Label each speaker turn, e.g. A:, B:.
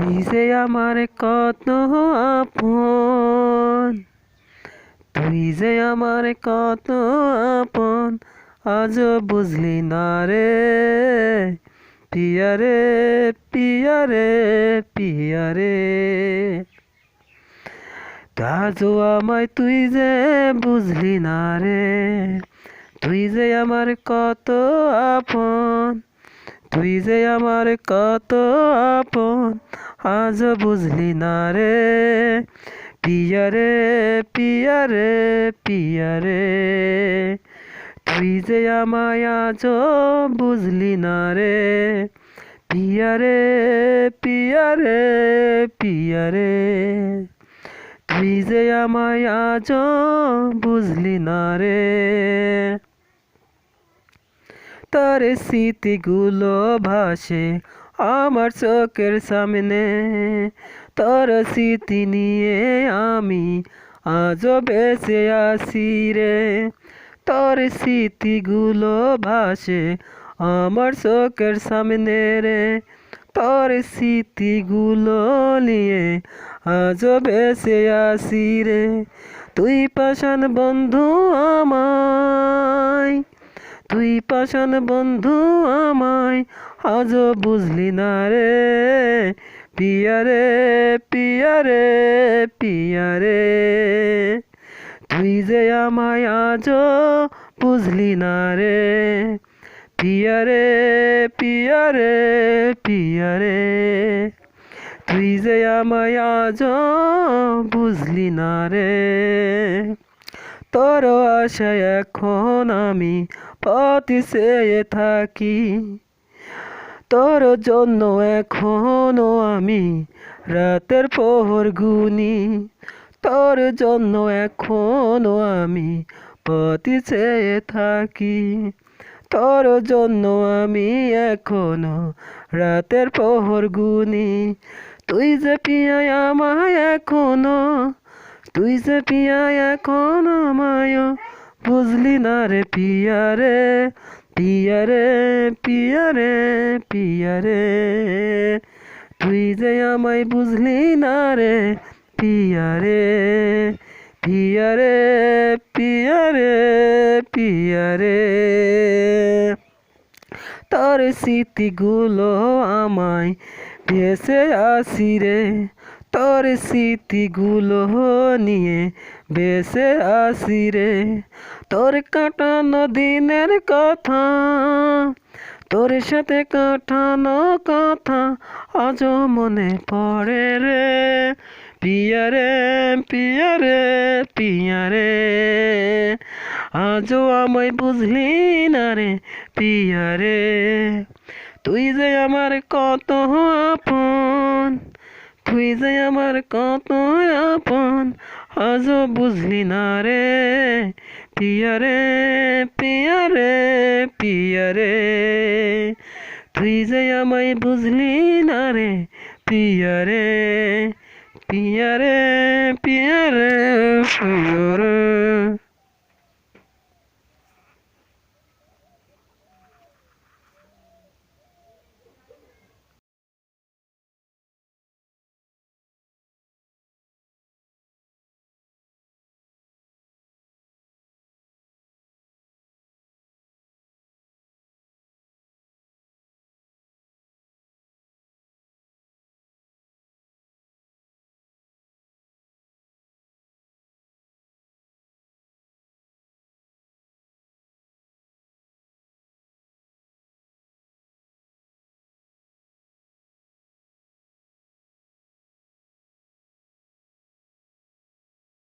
A: তুই যে আমার কত আপন, তুই যে আমার কত আপন, আজও বুঝলি না রে পিয়া রে, পিয়া রে, পিয়া রে। আজও আমায় তুই যে বুঝলি না রে, তুই যে আমার কত আপন, তুই যে আমার কত আপন, আজও বুঝলি না রে পিয়া রে, পিয়া রে, পিয়া রে। তুই যে আমায় আজও বুঝলি না রে পিয়া রে, পিয়া রে, পিয়া রে। তুই যে আমায় আজও বুঝলি না রে। তার স্মৃতিগুলো ভাসে আমার চোখের সামনে, তোর স্মৃতি নিয়ে আমি আজও বেঁচে আছি রে। তোর স্মৃতিগুলো ভাসে আমার চোখের সামনে রে, তোর স্মৃতিগুলো নিয়ে আজও বেঁচে আছি রে। তুই পাষাণ বন্ধু আমায়, তুই পাষাণ বন্ধু আমায় আজও বুঝলি না রে পিয়া রে, পিয়া রে, পিয়া রে। তুই যে আমায় আজও বুঝলি না রে পিয়া রে, পিয়া রে, পিয়া রে। তুই যে আমায় আজও বুঝলি না রে। তোর আশায় এখন আমি পথ চেয়ে থাকি, তোর জন্য এখনো আমি রাতের প্রহর গুনি, তোর জন্য এখনো আমি পথ চেয়ে থাকি, তোর জন্য আমি এখনো রাতের প্রহর গুনি। তুই যে পিয়া আমায় এখনো, তুই যে পিয়া এখন আমায় বুঝলি না রে পিয়া রে, পিয়া রে, পিয়া রে, পিয়া রে। তুই যে আমায় বুঝলি না রে পিয়া রে, পিয়া রে, পিয়া রে, পিয়া রে। তোর স্মৃতিগুলো আমায় ভেসে আসি রে, তোর স্মৃতিগুলো নিয়ে বেঁচে আসি রে। তোর কাটানো দিনের কথা, তোর সাথে কাটানো কথা আজও মনে পড়ে রে পিয়া রে, পিয়া রে, পিয়া রে। আজও আমায় বুঝলি না রে পিয়া রে। তুই যে আমার কত আপন, তুই যে আমার কত আপন, আজও বুঝলি না রে পিয়া রে, পিয়া রে, পিয়া রে। তুই যে আমায় বুঝলি না রে পিয়া রে, পিয়া রে, পিয়া রে, পিয়া রে।